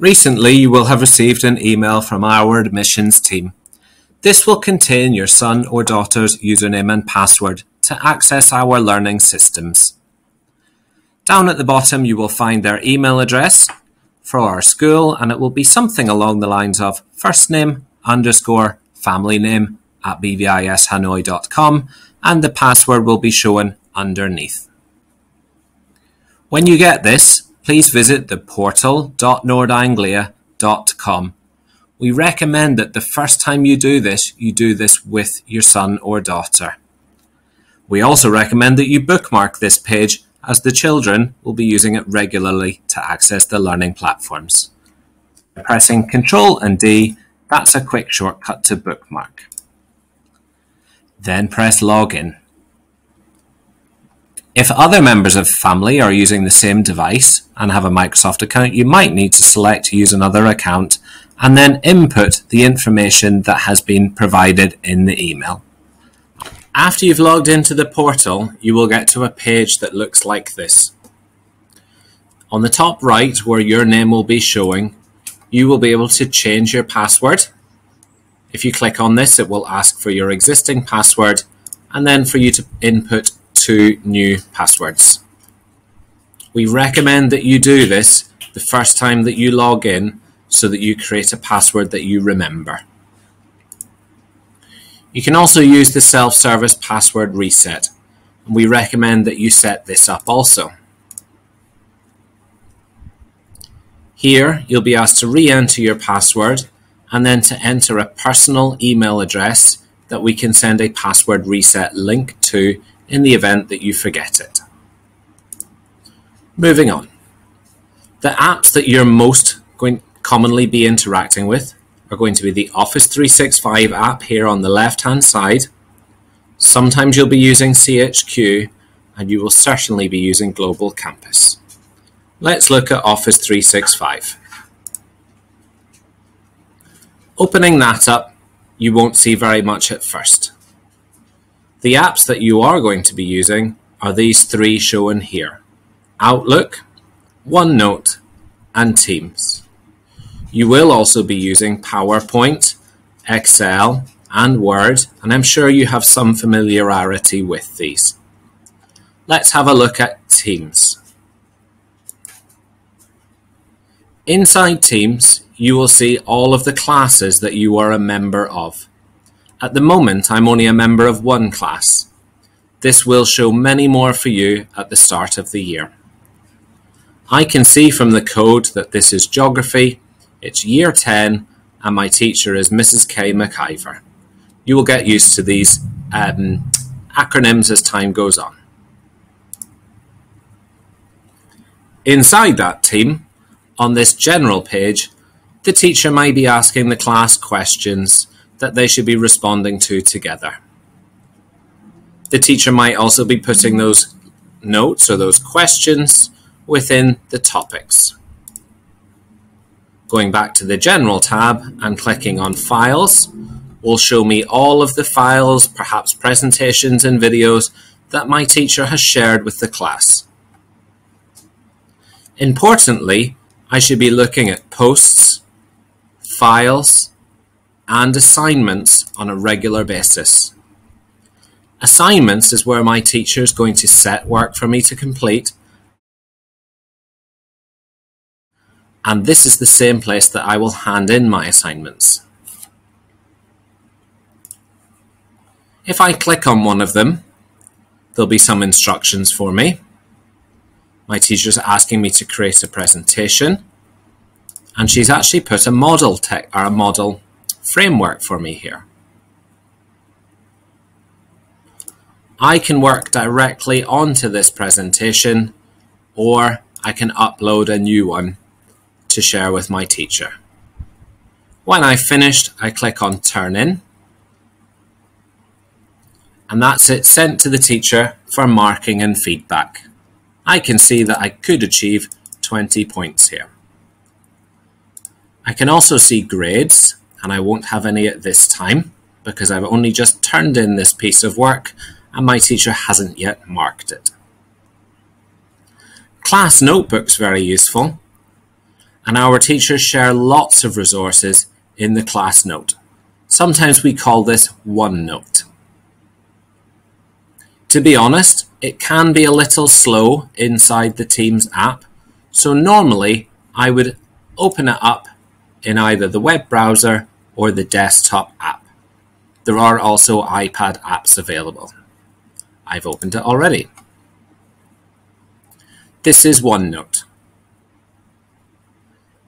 Recently, you will have received an email from our admissions team. This will contain your son or daughter's username and password to access our learning systems. Down at the bottom, you will find their email address for our school, and it will be something along the lines of firstname_familyname@bvishanoi.com, and the password will be shown underneath. When you get this, please visit the portal.nordanglia.com. We recommend that the first time you do this with your son or daughter. We also recommend that you bookmark this page, as the children will be using it regularly to access the learning platforms. By pressing Ctrl and D, that's a quick shortcut to bookmark. Then press Login. If other members of the family are using the same device and have a Microsoft account, you might need to select Use another account and then input the information that has been provided in the email. After you've logged into the portal, you will get to a page that looks like this. On the top right, where your name will be showing, you will be able to change your password. If you click on this, it will ask for your existing password and then for you to input 2 new passwords. We recommend that you do this the first time that you log in so that you create a password that you remember. You can also use the self-service password reset, and we recommend that you set this up also. Here, you'll be asked to re-enter your password and then to enter a personal email address that we can send a password reset link to in the event that you forget it. Moving on. The apps that you're most going to commonly be interacting with are going to be the Office 365 app here on the left-hand side. Sometimes you'll be using CHQ, and you will certainly be using Global Campus. Let's look at Office 365. Opening that up, you won't see very much at first. The apps that you are going to be using are these 3 shown here: Outlook, OneNote, and Teams. You will also be using PowerPoint, Excel, and Word, and I'm sure you have some familiarity with these. Let's have a look at Teams. Inside Teams, you will see all of the classes that you are a member of. At the moment, I'm only a member of 1 class. This will show many more for you at the start of the year. I can see from the code that this is Geography, it's Year 10, and my teacher is Mrs. K. McIver. You will get used to these acronyms as time goes on. Inside that team, on this general page, the teacher might be asking the class questions that they should be responding to together. The teacher might also be putting those notes or those questions within the topics. Going back to the General tab and clicking on Files will show me all of the files, perhaps presentations and videos that my teacher has shared with the class. Importantly, I should be looking at posts, files, and assignments on a regular basis. Assignments is where my teacher is going to set work for me to complete, and this is the same place that I will hand in my assignments. If I click on one of them, there'll be some instructions for me. My teacher's asking me to create a presentation, and she's actually put a model framework for me here. I can work directly onto this presentation, or I can upload a new one to share with my teacher. When I've finished, I click on Turn In, and that's it sent to the teacher for marking and feedback. I can see that I could achieve 20 points here. I can also see grades, and I won't have any at this time because I've only just turned in this piece of work and my teacher hasn't yet marked it. Class notebook's very useful. and our teachers share lots of resources in the class note. Sometimes we call this OneNote. To be honest, it can be a little slow inside the Teams app, so normally I would open it up in either the web browser or the desktop app. There are also iPad apps available. I've opened it already. This is OneNote.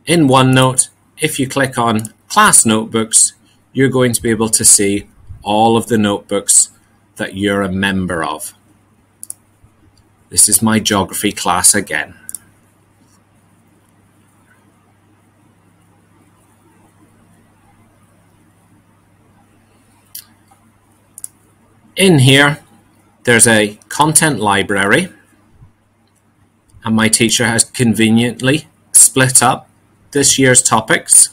In OneNote, if you click on Class Notebooks, you're going to be able to see all of the notebooks that you're a member of. This is my geography class again. In here, there's a content library, and my teacher has conveniently split up this year's topics.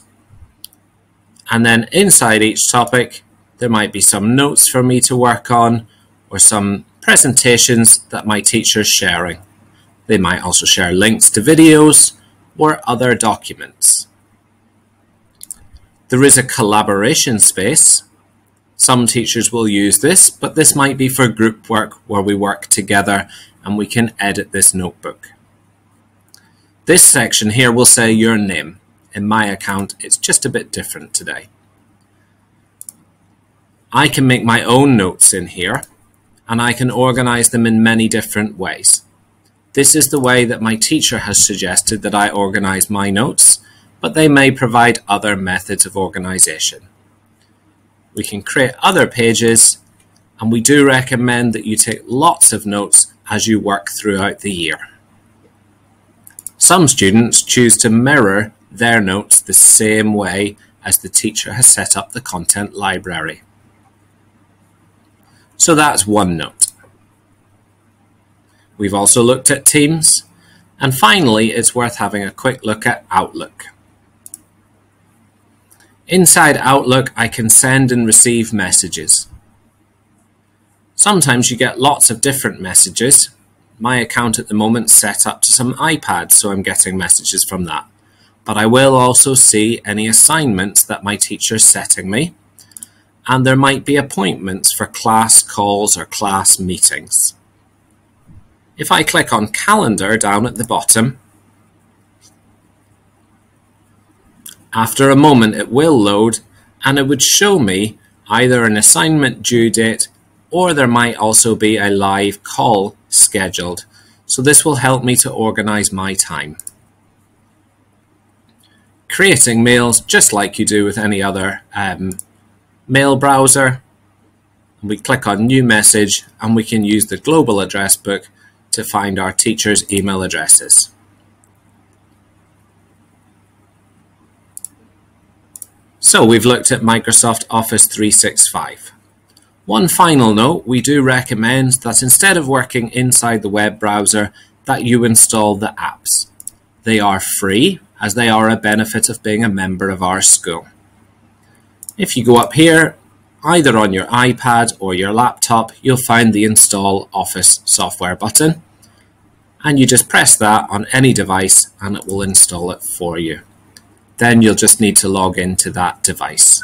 And then inside each topic, there might be some notes for me to work on or some presentations that my teacher's sharing. They might also share links to videos or other documents. There is a collaboration space. Some teachers will use this, but this might be for group work where we work together and we can edit this notebook. This section here will say your name. In my account, it's just a bit different today. I can make my own notes in here, and I can organize them in many different ways. This is the way that my teacher has suggested that I organize my notes, but they may provide other methods of organization. We can create other pages, and we do recommend that you take lots of notes as you work throughout the year. Some students choose to mirror their notes the same way as the teacher has set up the content library. So that's OneNote. We've also looked at Teams, and finally it's worth having a quick look at Outlook. Inside Outlook, I can send and receive messages. Sometimes you get lots of different messages. My account at the moment is set up to some iPads, so I'm getting messages from that. But I will also see any assignments that my teacher is setting me, and there might be appointments for class calls or class meetings. If I click on Calendar down at the bottom, after a moment it will load and it would show me either an assignment due date or there might also be a live call scheduled. So this will help me to organize my time. Creating mails just like you do with any other mail browser. We click on New Message and we can use the global address book to find our teachers' email addresses. So we've looked at Microsoft Office 365. One final note, we do recommend that instead of working inside the web browser, that you install the apps. They are free, as they are a benefit of being a member of our school. If you go up here, either on your iPad or your laptop, you'll find the Install Office software button, and you just press that on any device and it will install it for you. Then you'll just need to log into that device.